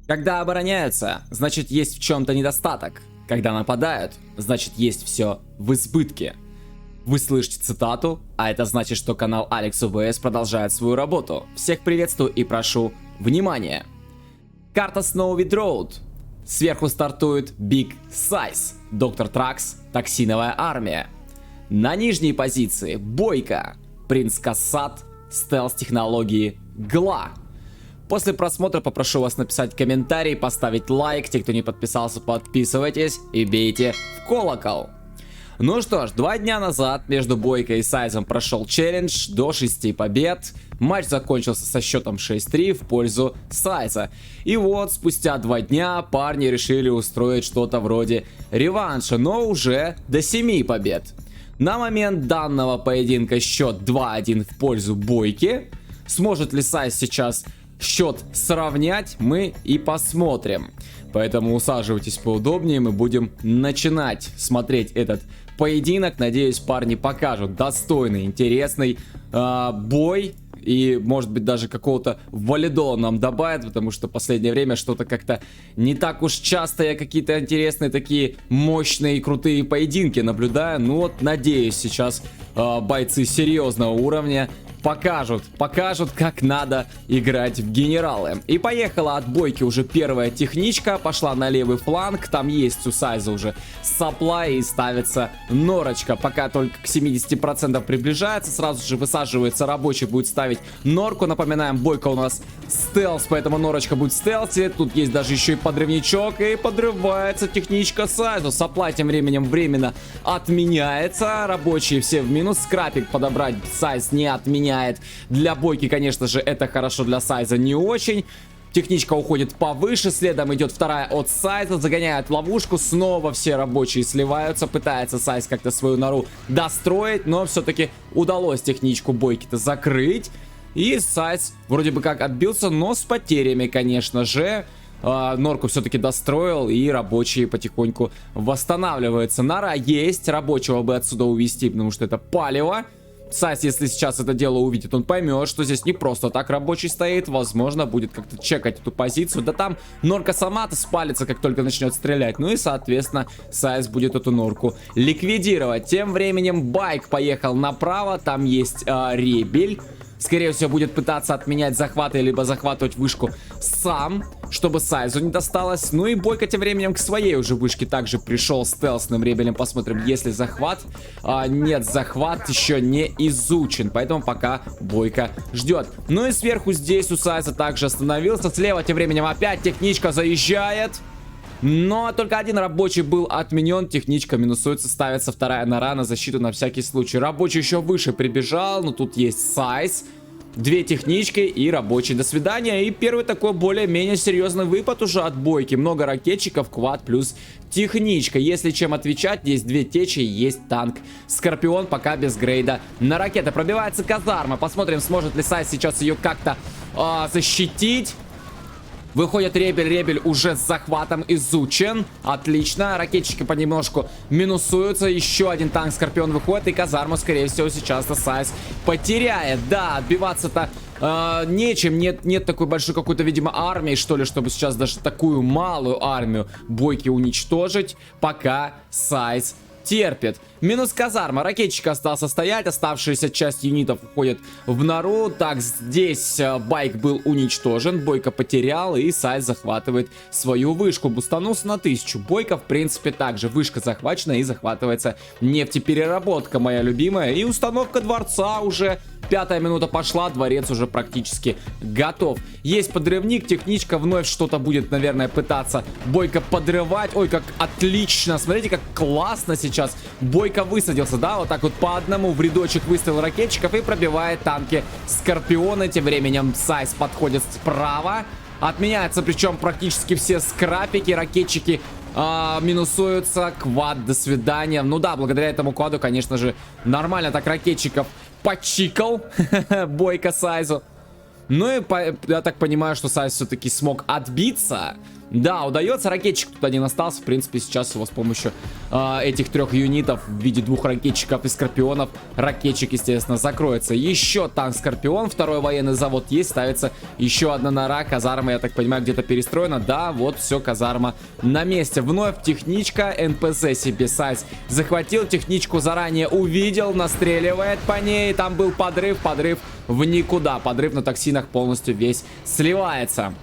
Когда обороняются, значит есть в чем-то недостаток. Когда нападают, значит есть все в избытке. Вы слышите цитату, а это значит, что канал Алекс УВС продолжает свою работу. Всех приветствую и прошу внимания. Карта Snowy Road. Сверху стартует Big Size, Доктор Тракс, Токсиновая армия. На нижней позиции Бойко, Принц Кассат, стелс-технологии ГЛА. После просмотра попрошу вас написать комментарий, поставить лайк. Те, кто не подписался, подписывайтесь и бейте в колокол. Ну что ж, 2 дня назад между Бойко и Сайзом прошел челлендж до 6 побед. Матч закончился со счетом 6-3 в пользу Сайза. И вот, спустя 2 дня парни решили устроить что-то вроде реванша, но уже до 7 побед. На момент данного поединка счет 2-1 в пользу Бойки. Сможет ли Сайз сейчас счет сравнять, мы и посмотрим. Поэтому усаживайтесь поудобнее, мы будем начинать смотреть этот поединок. Надеюсь, парни покажут достойный, интересный бой. И, может быть, даже какого-то валидола нам добавят, потому что в последнее время что-то как-то не так уж часто я какие-то интересные, такие мощные и крутые поединки наблюдаю. Ну вот, надеюсь, сейчас бойцы серьезного уровня покажут, как надо играть в генералы. И поехала от Бойки уже первая техничка, пошла на левый фланг, там есть у Сайза уже саплай и ставится норочка. Пока только к 70% приближается, сразу же высаживается рабочий, будет ставить норку. Напоминаем, Бойко у нас стелс, поэтому норочка будет в стелсе. Тут есть даже еще и подрывничок, и подрывается техничка Сайзу. Саплай тем временем временно отменяется, рабочие все в минус, скрапик подобрать Сайз не отменяет. Для Бойки, конечно же, это хорошо, для Сайза не очень. Техничка уходит повыше, следом идет вторая от Сайза, загоняет ловушку, снова все рабочие сливаются, пытается Сайз как-то свою нору достроить, но все-таки удалось техничку Бойки-то закрыть. И Сайз вроде бы как отбился, но с потерями, конечно же. Норку все-таки достроил, и рабочие потихоньку восстанавливаются. Нора есть, рабочего бы отсюда увести, потому что это палево. Сайз, если сейчас это дело увидит, он поймет, что здесь не просто так рабочий стоит. Возможно, будет как-то чекать эту позицию. Да там норка сама-то спалится, как только начнет стрелять. Ну и, соответственно, Сайз будет эту норку ликвидировать. Тем временем Байк поехал направо. Там есть Ребель. Скорее всего, будет пытаться отменять захваты, либо захватывать вышку сам, чтобы Сайзу не досталось. Ну и Бойко тем временем к своей уже вышке также пришел стелсным Ребелем. Посмотрим, есть ли захват. Нет, захват еще не изучен, поэтому пока Бойко ждет. Ну и сверху здесь у Сайза также остановился. Слева тем временем опять техничка заезжает. Но только один рабочий был отменен, техничка минусуется, ставится вторая нора на защиту на всякий случай. Рабочий еще выше прибежал, но тут есть Сайз. 2 технички и рабочий. До свидания. И первый такой более-менее серьезный выпад уже от Бойки. Много ракетчиков, квад плюс техничка. Если чем отвечать, есть 2 течи, есть танк. Скорпион пока без грейда на ракеты. Пробивается казарма. Посмотрим, сможет ли Сайз сейчас ее как-то защитить. Выходит Ребель, Ребель уже с захватом изучен. Отлично, ракетчики понемножку минусуются. Еще один танк Скорпион выходит, и казарму, скорее всего, сейчас-то Сайз потеряет. Да, отбиваться-то нечем, нет такой большой какой-то, видимо, армии, что ли, чтобы сейчас даже такую малую армию Бойки уничтожить. Пока Сайз терпит. Минус казарма. Ракетчик остался стоять. Оставшаяся часть юнитов уходит в нору. Так, здесь Байк был уничтожен. Бойко потерял. И Сайз захватывает свою вышку. Бустанулся на 1000. Бойко, в принципе, также. Вышка захвачена и захватывается нефтепереработка, моя любимая. И установка дворца уже. 5-я минута пошла. Дворец уже практически готов. Есть подрывник. Техничка вновь что-то будет, наверное, пытаться Бойко подрывать. Ой, как отлично. Смотрите, как классно сейчас Бойко высадился, да, вот так вот по одному в рядочек выставил ракетчиков и пробивает танки Скорпиона. Тем временем Сайз подходит справа. Отменяются, причем практически все скрапики, ракетчики минусуются. Квад, до свидания. Ну да, благодаря этому кваду, конечно же, нормально так ракетчиков почикал Бойко Сайзу. Ну и я так понимаю, что Сайз все-таки смог отбиться. Да, удается. Ракетчик тут один остался. В принципе, сейчас его с помощью этих 3 юнитов в виде 2 ракетчиков и скорпионов ракетчик, естественно, закроется. Еще танк Скорпион. 2-й военный завод есть. Ставится еще одна нора. Казарма, я так понимаю, где-то перестроена. Да, вот все, казарма на месте. Вновь техничка. НПЗ себе Сайс захватил. Техничку заранее увидел. Настреливает по ней. Там был подрыв в никуда. Подрыв на токсинах полностью весь сливается.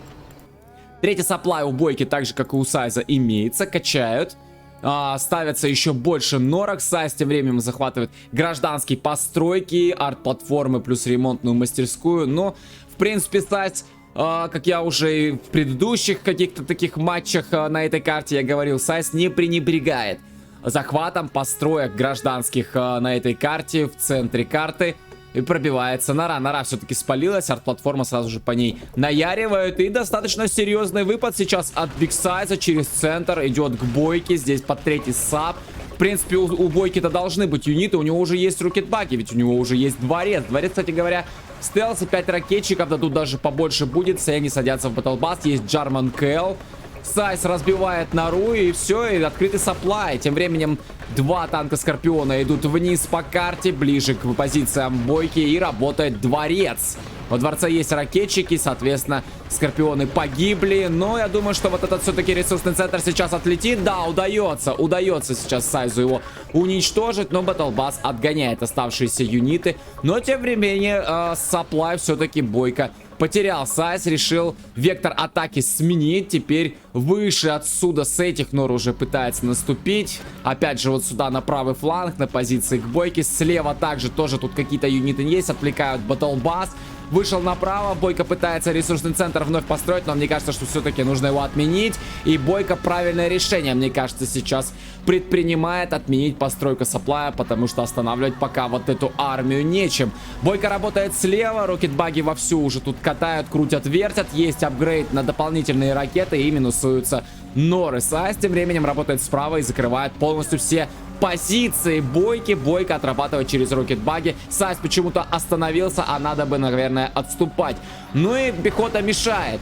3-й сапплай у Бойки, так же как и у Сайза, имеется. Качают. Ставятся еще больше норок. Сайз тем временем захватывает гражданские постройки, арт-платформы плюс ремонтную мастерскую. Но, в принципе, Сайз, как я уже и в предыдущих каких-то таких матчах на этой карте я говорил, Сайз не пренебрегает захватом построек гражданских на этой карте, в центре карты. И пробивается нора. Нора все-таки спалилась. Арт-платформа сразу же по ней наяривают. И достаточно серьезный выпад сейчас от Бигсайза через центр. Идет к Бойке. Здесь под 3-й сап. В принципе, у Бойки-то должны быть юниты. У него уже есть рокетбаки. Ведь у него уже есть дворец. Дворец, кстати говоря, стелс и 5 ракетчиков. Да тут даже побольше будет. Все они садятся в батлбаст. Есть Джарман Кэл. Сайс разбивает нору, и все, и открытый сапплай. Тем временем 2 танка Скорпиона идут вниз по карте, ближе к позициям Бойки, и работает дворец. Во дворце есть ракетчики, соответственно, Скорпионы погибли. Но я думаю, что вот этот все-таки ресурсный центр сейчас отлетит. Да, удается сейчас Сайзу его уничтожить, но Батлбасс отгоняет оставшиеся юниты. Но тем временем сапплай все-таки Бойко потерял. Сайз решил вектор атаки сменить. Теперь выше отсюда с этих нор уже пытается наступить. Опять же вот сюда на правый фланг, на позиции к Бойке. Слева также тоже тут какие-то юниты есть. Отвлекают Батлбасс. Вышел направо, Бойко пытается ресурсный центр вновь построить, но мне кажется, что все-таки нужно его отменить. И Бойко правильное решение, мне кажется, сейчас предпринимает: отменить постройку сапплая, потому что останавливать пока вот эту армию нечем. Бойко работает слева, рокетбаги вовсю уже тут катают, крутят, вертят. Есть апгрейд на дополнительные ракеты и минусуются норы. Сайз тем временем работает справа и закрывает полностью все позиции Бойки. Бойко отрабатывает через рокетбаги. Сайз почему-то остановился, а надо бы, наверное, отступать. Ну и пехота мешает.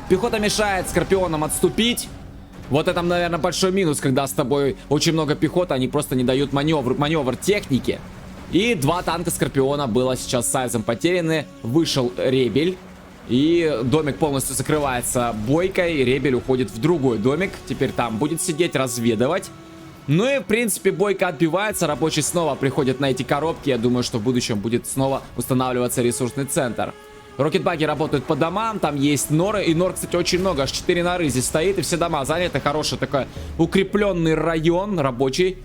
Пехота мешает Скорпионам отступить. Вот это, наверное, большой минус, когда с тобой очень много пехоты, они просто не дают маневр техники. И 2 танка Скорпиона было сейчас Сайзом потеряны. Вышел Ребель. И домик полностью закрывается Бойкой. И Ребель уходит в другой домик. Теперь там будет сидеть, разведывать. Ну и, в принципе, Бойко отбивается. Рабочий снова приходит на эти коробки. Я думаю, что в будущем будет снова устанавливаться ресурсный центр. Рокетбаги работают по домам. Там есть норы. И нор, кстати, очень много. Аж 4 норы здесь стоит. И все дома заняты. Хороший такой укрепленный район. Рабочий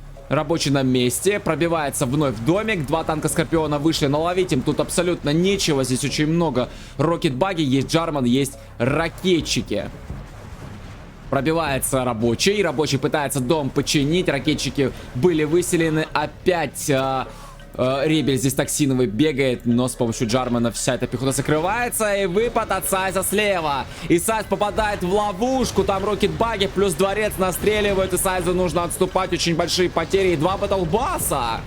на месте. Пробивается вновь в домик. 2 танка Скорпиона вышли. Наловить им тут абсолютно нечего. Здесь очень много рокетбаги. Есть Джарман, есть ракетчики. Пробивается рабочий. Рабочий пытается дом починить. Ракетчики были выселены. Опять Ребель здесь токсиновый бегает. Но с помощью Джармана вся эта пехота закрывается. И выпад от Сайза слева. И Сайз попадает в ловушку. Там рокетбаги плюс дворец настреливают. И Сайзу нужно отступать. Очень большие потери. И 2 батлбасса.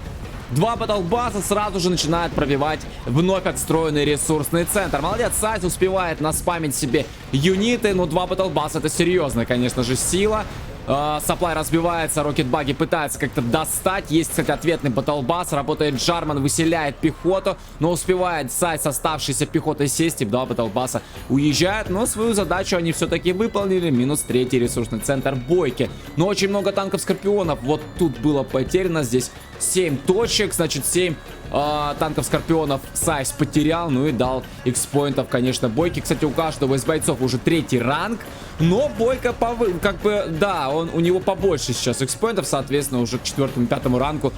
2 батлбасса сразу же начинают пробивать вновь отстроенный ресурсный центр. Молодец, Сайз успевает наспамить себе юниты. Но 2 батлбасса — это серьезная, конечно же, сила. Сапплай разбивается, рокетбаги пытаются как-то достать. Есть, кстати, ответный батлбасс. Работает Джарман, выселяет пехоту. Но успевает Сайз с оставшейся пехотой сесть. И 2 батлбасса уезжают. Но свою задачу они все-таки выполнили. Минус 3-й ресурсный центр Бойки. Но очень много танков Скорпионов вот тут было потеряно. Здесь 7 точек, значит 7 танков Скорпионов Сайз потерял. Ну и дал X-поинтов, конечно, Бойке. Кстати, у каждого из бойцов уже 3-й ранг. Но Бойко, как бы, да, у него побольше сейчас X-поинтов. Соответственно, уже к 4-5 рангу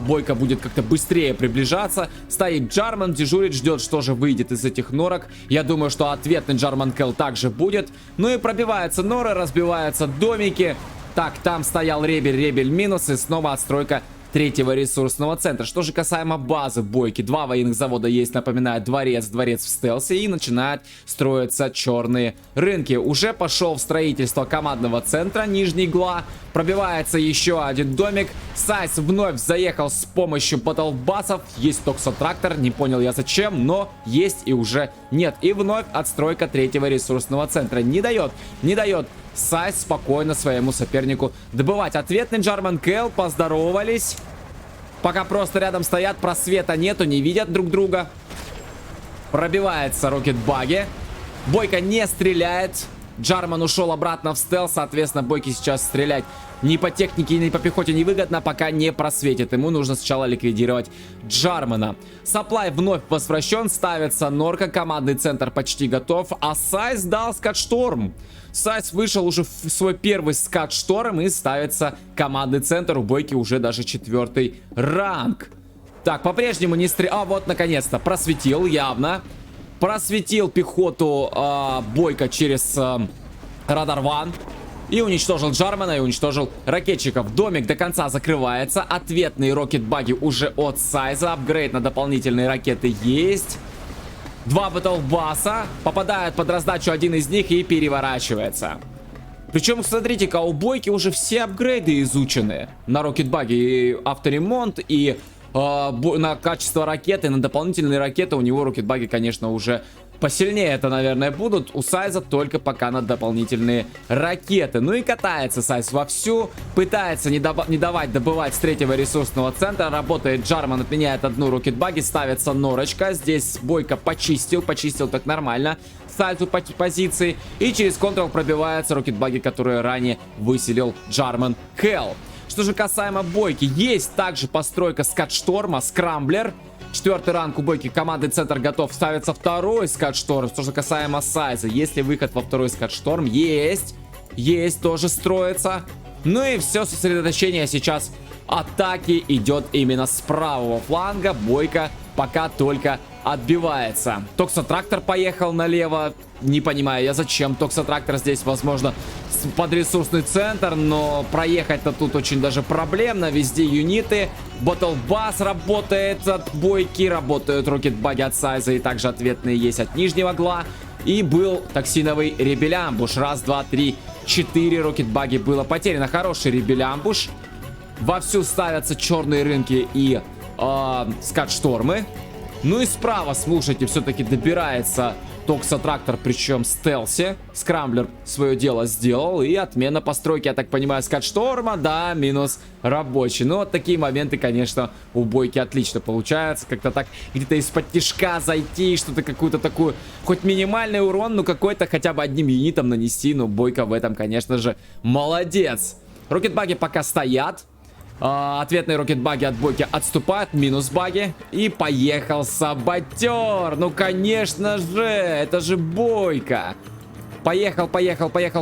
Бойко будет как-то быстрее приближаться. Стоит Джарман, дежурит, ждет, что же выйдет из этих норок. Я думаю, что ответный Джарман Кэл также будет. Ну и пробиваются норы, разбиваются домики. Так, там стоял Ребель минус, и снова отстройка третьего ресурсного центра. Что же касаемо базы бойки, 2 военных завода есть, напоминаю, дворец в стелсе, и начинают строиться черные рынки. Уже пошел в строительство командного центра, нижний гла, пробивается еще один домик. Сайс вновь заехал с помощью батлбасов, есть токсотрактор, не понял я зачем, но есть и уже нет. И вновь отстройка третьего ресурсного центра. Не дает Сайс спокойно своему сопернику добывать. Ответный Джарман Кэл, поздоровались. Пока просто рядом стоят, просвета нету, не видят друг друга. Пробивается рокетбаги. Бойко не стреляет. Джарман ушел обратно в стелс, соответственно, Бойке сейчас стрелять ни по технике, ни по пехоте невыгодно, пока не просветит. Ему нужно сначала ликвидировать Джармана. Саплай вновь возвращен, ставится норка, командный центр почти готов, а Сайс дал скатшторм. Сайс вышел уже в свой первый скатшторм и ставится командный центр. У Бойки уже даже 4-й ранг. Так, по-прежнему не стрелял. А, вот, наконец-то, просветил явно. Просветил пехоту Бойко через радар Ван. И уничтожил Джармана, и уничтожил ракетчиков. Домик до конца закрывается. Ответные рокетбаги уже от Сайза. Апгрейд на дополнительные ракеты есть. 2 батлбаса. Попадает под раздачу один из них и переворачивается. Причем, смотрите-ка, у Бойки уже все апгрейды изучены. На рокетбаге и авторемонт, и на качество ракеты, на дополнительные ракеты. У него рокетбаги, конечно, уже посильнее это, наверное, будут. У Сайза только пока на дополнительные ракеты. Ну и катается Сайз вовсю. Пытается не давать добывать с третьего ресурсного центра. Работает Джарман, отменяет одну рокетбаги. Ставится норочка. Здесь Бойко почистил так нормально. Сайзу по позиции. И через контрол пробиваются рокетбаги, которые ранее выселил Джарман Кэл. Что же касаемо Бойки, есть также постройка скатшторма, скрамблер. 4-й ранг у Бойки, командный центр готов, ставится 2-й скатшторм. Что же касаемо Сайза, есть ли выход во 2-й скатшторм? Есть, тоже строится. Ну и все сосредоточение сейчас атаки идет именно с правого фланга. Бойко пока только отбивается. Токсотрактор поехал налево. Не понимаю я, зачем Токсотрактор здесь, возможно, под ресурсный центр, но проехать-то тут очень даже проблемно. Везде юниты. Батлбас работает от Бойки, работают рокетбаги от Сайза, и также ответные есть от нижнего гла. И был токсиновый ребелямбуш. Раз, два, три, 4 рокетбаги было потеряно. Хороший ребелямбуш. Вовсю ставятся черные рынки и скатштормы. Ну и справа, слушайте, все-таки добирается Токсотрактор, причем в стелсе. Скрамблер свое дело сделал. И отмена постройки, я так понимаю, скатшторма. Да, минус рабочий. Но вот такие моменты, конечно, у Бойки отлично получается. Как-то так где-то из-под тишка зайти, что-то какую-то такую, хоть минимальный урон, но какой-то хотя бы одним юнитом нанести. Но Бойко в этом, конечно же, молодец. Рокетбаги пока стоят. Ответные рокетбаги от Бойки отступают, минус баги. И поехал саботер. Ну, конечно же, это же Бойко. Поехал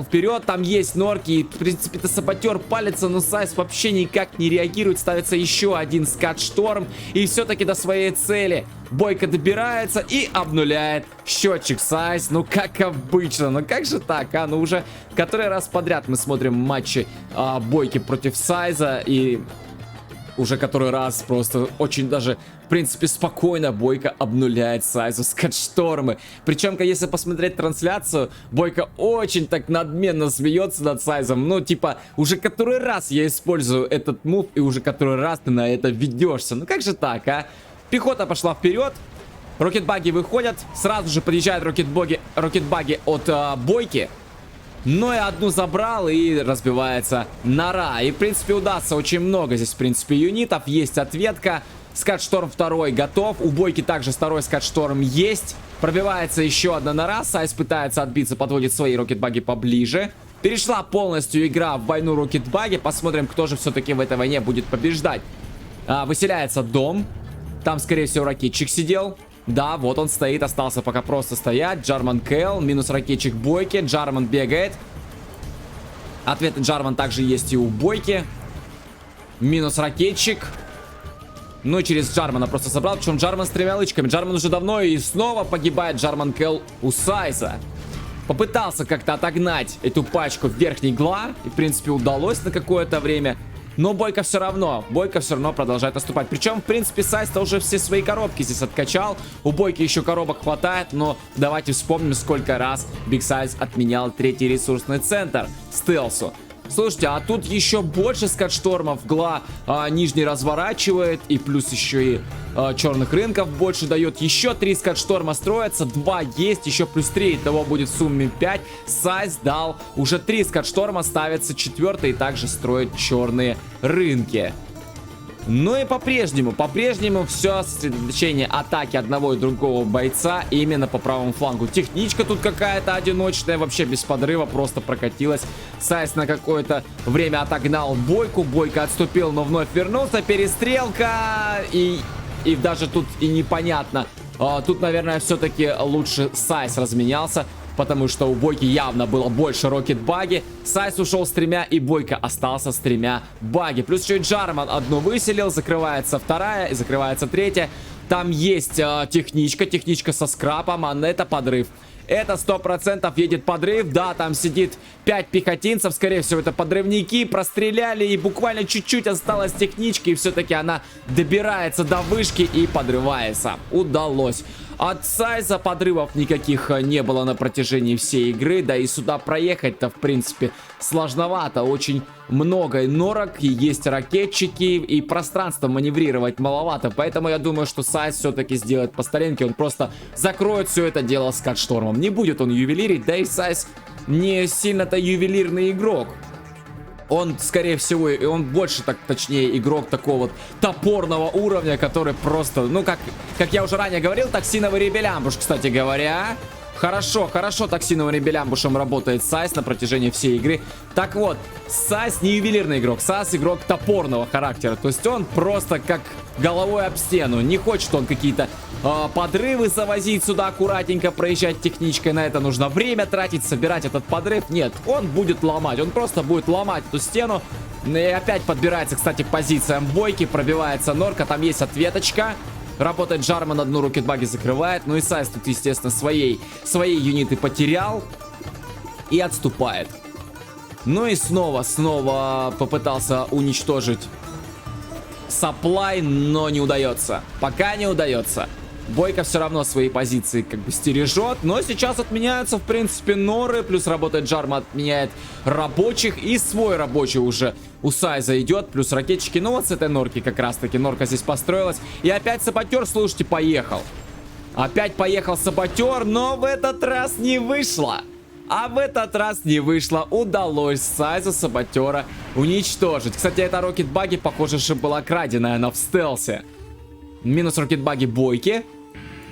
вперед. Там есть норки. И, в принципе-то, саботер палится, но Сайз вообще никак не реагирует. Ставится еще один скатшторм. И все-таки до своей цели Бойко добирается и обнуляет счетчик. Сайз, ну как обычно. Ну как же так, а? Ну уже который раз подряд мы смотрим матчи Бойки против Сайза. И уже который раз просто очень даже, в принципе, спокойно Бойко обнуляет Сайзу скатштормы. Причем, если посмотреть трансляцию, Бойко очень так надменно смеется над Сайзом. Ну, типа, уже который раз я использую этот мув, и уже который раз ты на это ведешься. Ну, как же так, а? Пехота пошла вперед. Рокетбаги выходят. Сразу же подъезжают рокетбаги от Бойки. Но и одну забрал, и разбивается нора. И, в принципе, удастся очень много здесь, в принципе, юнитов. Есть ответка. Скатшторм 2 готов. У Бойки также 2-й скатшторм есть. Пробивается еще одна нора. Сайз пытается отбиться, подводит свои рокетбаги поближе. Перешла полностью игра в войну рокетбаги. Посмотрим, кто же все-таки в этой войне будет побеждать. Выселяется дом. Там, скорее всего, ракетчик сидел. Да, вот он стоит, остался пока просто стоять. Джарман Кэл, минус ракетчик Бойки. Джарман бегает. Ответный Джарман также есть и у Бойки. Минус ракетчик. Ну, через Джармана просто собрал. Причем Джарман с 3 лычками. Джарман уже давно, и снова погибает Джарман Кэл у Сайза. Попытался как-то отогнать эту пачку в верхний гла. И, в принципе, удалось на какое-то время. Но Бойко все равно продолжает наступать. Причем, в принципе, Сайз-то уже все свои коробки здесь откачал. У Бойки еще коробок хватает, но давайте вспомним, сколько раз Big Size отменял третий ресурсный центр стелсу. Слушайте, а тут еще больше скатштормов. Гла нижний разворачивает, и плюс еще и черных рынков больше дает. Еще 3 скатшторма строятся, 2 есть, еще плюс 3, итого будет в сумме 5. Сайз дал уже 3 скатшторма, ставится 4-й и также строит черные рынки. Ну и по-прежнему все сосредоточение атаки одного и другого бойца именно по правому флангу. Техничка тут какая-то одиночная, вообще без подрыва, просто прокатилась. Сайз на какое-то время отогнал Бойку, Бойко отступил, но вновь вернулся. Перестрелка, и даже тут и непонятно. Тут, наверное, все-таки лучше Сайз разменялся, потому что у Бойки явно было больше рокет-баги. Сайз ушел с 3, и Бойко остался с 3 баги. Плюс еще и Джарман одну выселил, закрывается 2 и закрывается 3. Там есть техничка со скрапом, а это подрыв. Это 100% едет подрыв. Да, там сидит 5 пехотинцев. Скорее всего, это подрывники. Простреляли, и буквально чуть-чуть осталось технички. И все-таки она добирается до вышки и подрывается. Удалось. От Сайза подрывов никаких не было на протяжении всей игры. Да и сюда проехать-то, в принципе, сложновато. Очень много норок, и есть ракетчики, и пространство маневрировать маловато. Поэтому я думаю, что Сайз все-таки сделает по старинке. Он просто закроет все это дело с скатштормом. Не будет он ювелирить, да и Сайз не сильно-то ювелирный игрок. Он, скорее всего, и он больше, точнее, игрок такого вот топорного уровня, который просто, ну, как я уже ранее говорил, токсиновый ребелямбуш, кстати говоря. Хорошо токсиновым ребелямбушем работает Сайз на протяжении всей игры. Так вот, Сайз не ювелирный игрок, Сайз игрок топорного характера. То есть он просто как головой об стену. Не хочет он какие-то подрывы завозить сюда, аккуратненько проезжать техничкой. На это нужно время тратить, собирать этот подрыв. Нет, он будет ломать, он просто будет ломать эту стену. И опять подбирается, кстати, к позициям Бойки, пробивается норка, там есть ответочка. Работает Джарман, одну рокетбаги закрывает. Ну и Сайз тут, естественно, свои юниты потерял и отступает. Ну и снова попытался уничтожить Supply, но не удается. Пока не удается. Бойко все равно свои позиции как бы стережет. Но сейчас отменяются, в принципе, норы. Плюс работает Джарман, отменяет рабочих. И свой рабочий уже у Сайза идет. Плюс ракетчики. Ну вот с этой норки как раз таки. Норка здесь построилась. И опять саботер, слушайте, поехал. Опять поехал саботер, но в этот раз не вышло. Удалось Сайзу саботера уничтожить. Кстати, эта рокетбаги, похоже, что была краденая. Она в стелсе. Минус рокетбаги Бойки.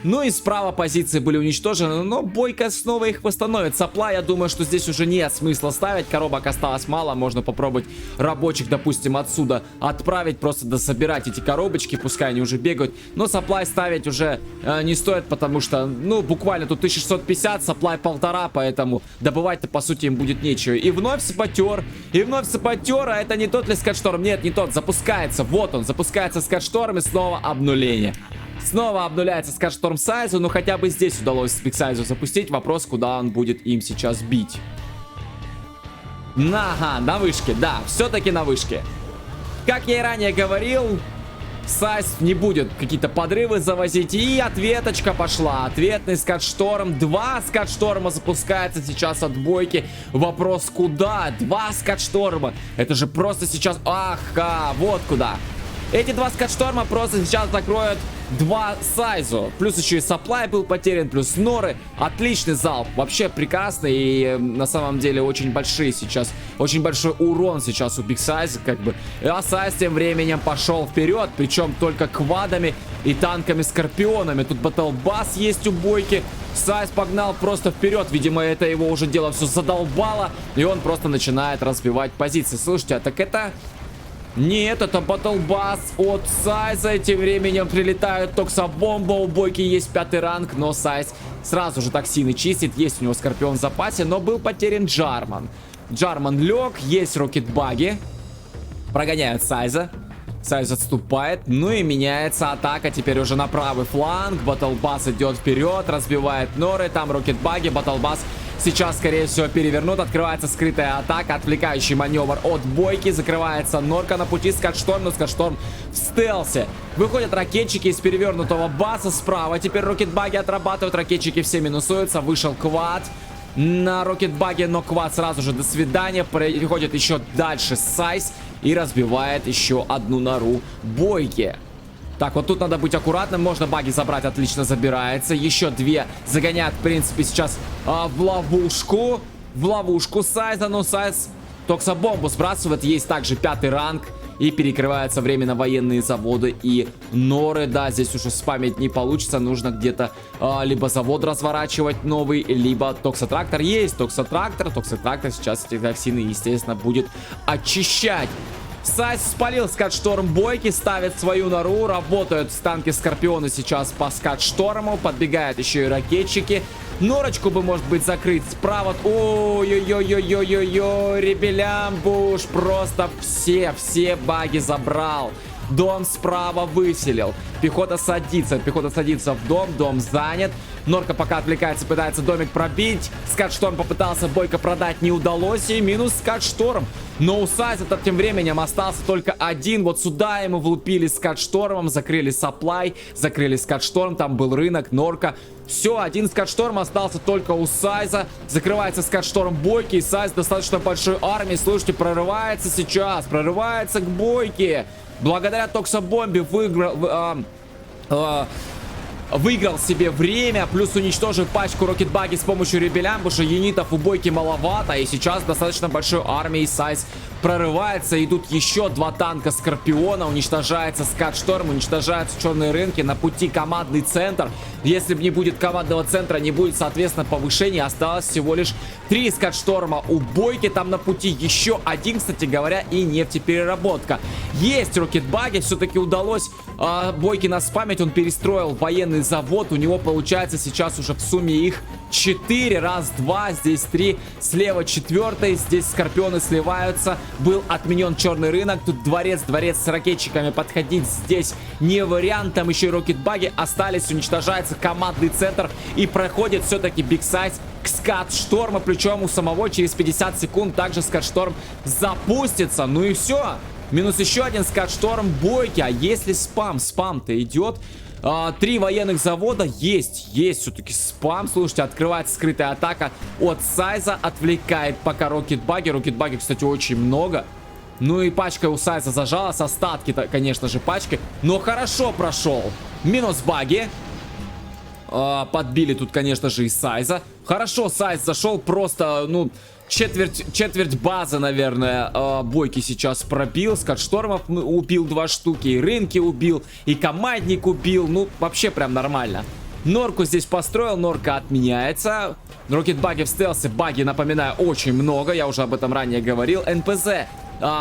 Ну и справа позиции были уничтожены, но Бойко снова их восстановит. Сапла, я думаю, что здесь уже нет смысла ставить. Коробок осталось мало, можно попробовать рабочих, допустим, отсюда отправить. Просто дособирать эти коробочки, пускай они уже бегают. Но саплай ставить уже не стоит, потому что, ну, буквально тут 1650, саплай 1,5, поэтому добывать-то, по сути, им будет нечего. И вновь саботер, а это не тот ли скатшторм? Нет, не тот, запускается, вот он, запускается скатшторм, и снова обнуление. Снова обнуляется скатшторм Сайзу, но хотя бы здесь удалось Big Size запустить. Вопрос, куда он будет им сейчас бить. Ага, на вышке, да, все-таки на вышке. Как я и ранее говорил, Сайз не будет какие-то подрывы завозить. И ответочка пошла. Ответный скатшторм. 2 скатшторма запускается сейчас от Бойки. Вопрос, куда? 2 скатшторма. Это же просто сейчас... Ага, вот куда. Эти 2 скатшторма просто сейчас закроют 2 Сайзу. Плюс еще и саплай был потерян, плюс норы. Отличный залп. Вообще прекрасный. И на самом деле очень большой урон сейчас у Big Size, как бы. А Сайз тем временем пошел вперед. Причем только квадами и танками-скорпионами. Тут батлбас есть у Бойки. Сайз погнал просто вперед. Видимо, это его уже дело все задолбало. И он просто начинает разбивать позиции. Слушайте, а так это... Нет, это батлбас от Сайза. Тем временем прилетает токсобомба. У Бойки есть 5-й ранг, но Сайз сразу же токсины чистит. Есть у него скорпион в запасе, но был потерян Джарман. Джарман лег, есть рокетбаги. Прогоняют Сайза. Сайз отступает, ну и меняется атака теперь уже на правый фланг. Батлбас идет вперед, разбивает норы, там рокетбаги, батлбас сейчас, скорее всего, перевернут. Открывается скрытая атака, отвлекающий маневр от Бойки. Закрывается Норка на пути. Скатшторм, но Скатшторм в стелсе. Выходят ракетчики из перевернутого баса справа. Теперь рокетбаги отрабатывают. Ракетчики все минусуются. Вышел Квад на рокетбаге, но Квад сразу же до свидания. Переходит еще дальше Сайс и разбивает еще одну нору Бойки. Так, вот тут надо быть аккуратным. Можно баги забрать, отлично забирается. Еще две загоняют, в принципе, сейчас в ловушку. В ловушку Сайза, но Сайз токсобомбу сбрасывает. Есть также 5-й ранг. И перекрываются временно военные заводы и норы. Да, здесь уже спамить не получится. Нужно где-то либо завод разворачивать новый, либо токсотрактор. Есть токсотрактор. Токсотрактор сейчас эти токсины, естественно, будет очищать. Сайс спалил Скатшторм Бойки, ставит свою нору, работают танки Скорпионы сейчас по Скатшторму, подбегают еще и ракетчики. Норочку бы, может быть, закрыть справа. Ой-ой-ой-ой-ой-ой, Ребелямбуш просто все баги забрал. Дом справа выселил. Пехота садится в дом, дом занят. Норка пока отвлекается, пытается домик пробить. Скатшторм попытался Бойко продать, не удалось. И минус Скатшторм. Но у Сайза тем временем остался только один. Вот сюда ему влупили Скатштормом. Закрыли сапплай, закрыли Скатшторм. Там был рынок, Норка. Все, один Скатшторм остался только у Сайза. Закрывается Скатшторм Бойки. И Сайз достаточно большой армией, слушайте, прорывается сейчас. Прорывается к Бойке. Благодаря токсобомбе выиграл себе время, плюс уничтожив пачку рокетбаги с помощью ребелямбуша. Юнитов у Бойки маловато, и сейчас достаточно большой армией Сайз прорывается. Идут еще два танка Скорпиона, уничтожается Скатшторм, уничтожаются черные рынки, на пути командный центр. Если бы не будет командного центра, не будет, соответственно, повышения. Осталось всего лишь 3 Скатшторма у Бойки, там на пути еще один, кстати говоря, и нефтепереработка. Есть рокетбаги, все-таки удалось Бойке наспамить, он перестроил военный завод, у него получается сейчас уже в сумме их 4, раз, два, здесь 3, слева 4, здесь Скорпионы сливаются, был отменен черный рынок, тут дворец с ракетчиками, подходить здесь не вариант, там еще и рокетбаги остались, уничтожается командный центр и проходит все-таки Биг Сайз к Скатшторму, причем у самого через 50 секунд также Скатшторм запустится, ну и все. Минус еще один Скатшторм Бойки. А если спам-то идет? 3 военных завода есть все-таки спам. Слушайте, открывается скрытая атака от Сайза, отвлекает пока рокетбаги. Рокетбаги, кстати, очень много. Ну и пачка у Сайза зажалась. Остатки-то, конечно же, пачки. Но хорошо прошел. Минус баги. Подбили тут, конечно же, и Сайза. Хорошо, Сайз зашел просто, ну... Четверть базы, наверное, Бойки сейчас пробил. Скатштормов убил 2 штуки, и рынки убил, и командник убил. Ну, вообще прям нормально. Норку здесь построил, Норка отменяется. Рокетбаги в стелсе, баги, напоминаю, очень много. Я уже об этом ранее говорил. НПЗ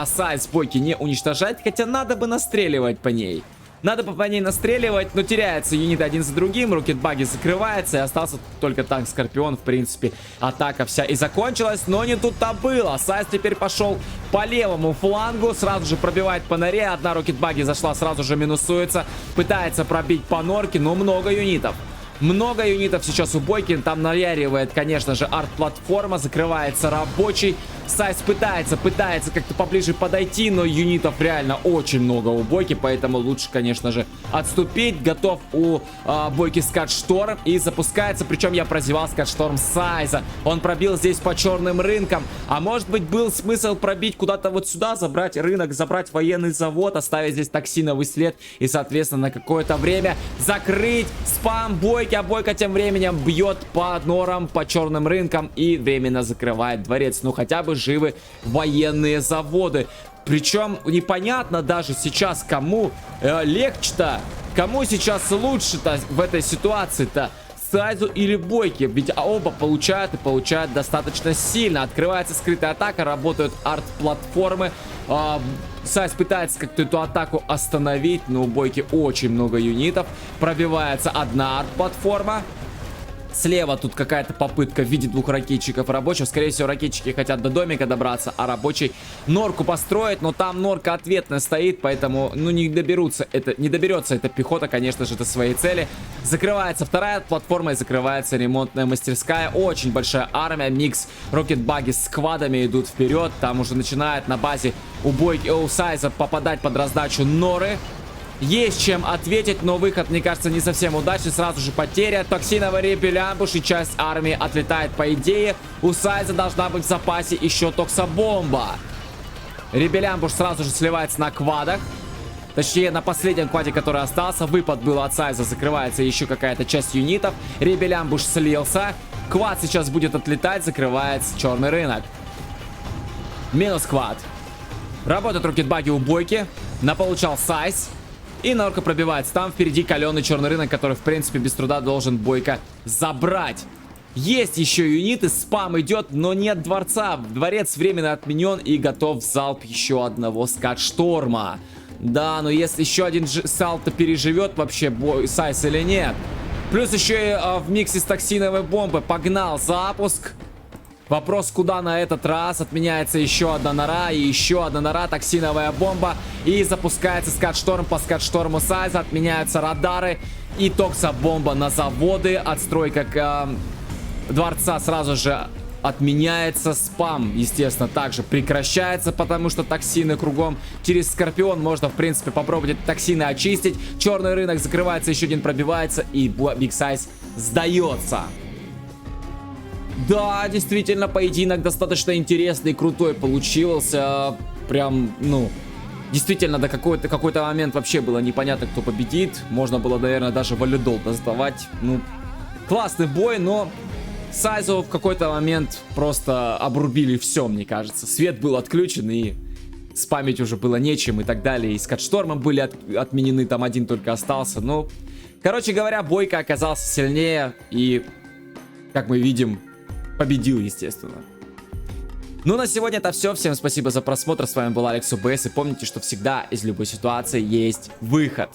Сайз Бойки не уничтожать, хотя надо бы настреливать по ней. Надо бы по ней настреливать, но теряется юнит один за другим, рокетбаги закрывается, и остался только танк Скорпион, в принципе, атака вся и закончилась, но не тут-то было. Сайз теперь пошел по левому флангу, сразу же пробивает по норе, одна рокетбаги зашла, сразу же минусуется, пытается пробить по норке, но много юнитов. Много юнитов сейчас у Бойки, там наяривает, конечно же, арт-платформа, закрывается рабочий. Сайз пытается как-то поближе подойти, но юнитов реально очень много у Бойки, поэтому лучше, конечно же, отступить. Готов у Бойки Скатшторм и запускается, причем я прозевал Скатшторм Сайза. Он пробил здесь по черным рынкам, а может быть был смысл пробить куда-то вот сюда, забрать рынок, забрать военный завод, оставить здесь токсиновый след и, соответственно, на какое-то время закрыть спам Бойки, а Бойко тем временем бьет по норам, по черным рынкам и временно закрывает дворец. Ну хотя бы живы военные заводы. Причем непонятно даже сейчас, кому легче-то, кому сейчас лучше-то в этой ситуации-то. Сайзу или Бойке, ведь оба получают и получают достаточно сильно. Открывается скрытая атака, работают арт-платформы. Сайз пытается как-то эту атаку остановить, но у Бойки очень много юнитов. Пробивается одна арт-платформа. Слева тут какая-то попытка в виде двух ракетчиков рабочих. Скорее всего, ракетчики хотят до домика добраться, а рабочий норку построить. Но там норка ответная стоит, поэтому, ну, не доберется эта пехота, конечно же, до своей цели. Закрывается вторая платформа и закрывается ремонтная мастерская. Очень большая армия. Микс рокетбаги с сквадами идут вперед. Там уже начинает на базе убойки Оусайза попадать под раздачу норы. Есть чем ответить, но выход, мне кажется, не совсем удачный. Сразу же потеря. Токсиновый репель-амбуш, и часть армии отлетает по идее. У Сайза должна быть в запасе еще токсобомба. Репель-амбуш сразу же сливается на квадах. Точнее, на последнем кваде, который остался. Выпад был от Сайза, закрывается еще какая-то часть юнитов. Репель-амбуш слился. Квад сейчас будет отлетать, закрывается черный рынок. Минус квад. Работают рокетбаги убойки. Наполучал Сайз. И норка пробивается. Там впереди каленый черный рынок, который, в принципе, без труда должен бойко забрать. Есть еще юниты, спам идет, но нет дворца. Дворец временно отменен и готов залп еще одного скат-шторма. Да, но если еще один салт переживет вообще бой Сайз или нет. Плюс еще и в миксе с токсиновой бомбой погнал запуск. Вопрос, куда на этот раз. Отменяется еще одна нора и еще одна нора, токсиновая бомба. И запускается скат-шторм. По скат-шторму Сайза отменяются радары и токсобомба на заводы. Отстройка дворца сразу же отменяется. Спам, естественно, также прекращается, потому что токсины кругом. Через Скорпион можно, в принципе, попробовать эти токсины очистить. Черный рынок закрывается, еще один пробивается, и Big Size сдается. Да, действительно, поединок достаточно интересный и крутой получился. Прям, ну, действительно, до какой-то момент вообще было непонятно, кто победит. Можно было, наверное, даже валидол доставать. Ну, классный бой, но Сайзу в какой-то момент просто обрубили все, мне кажется. Свет был отключен, и спамить уже было нечем и так далее. И скат-штормом были отменены, там один только остался. Ну, короче говоря, бойко оказался сильнее и, как мы видим, победил, естественно. Ну, на сегодня это все. Всем спасибо за просмотр. С вами был Алекс ОБС. И помните, что всегда из любой ситуации есть выход.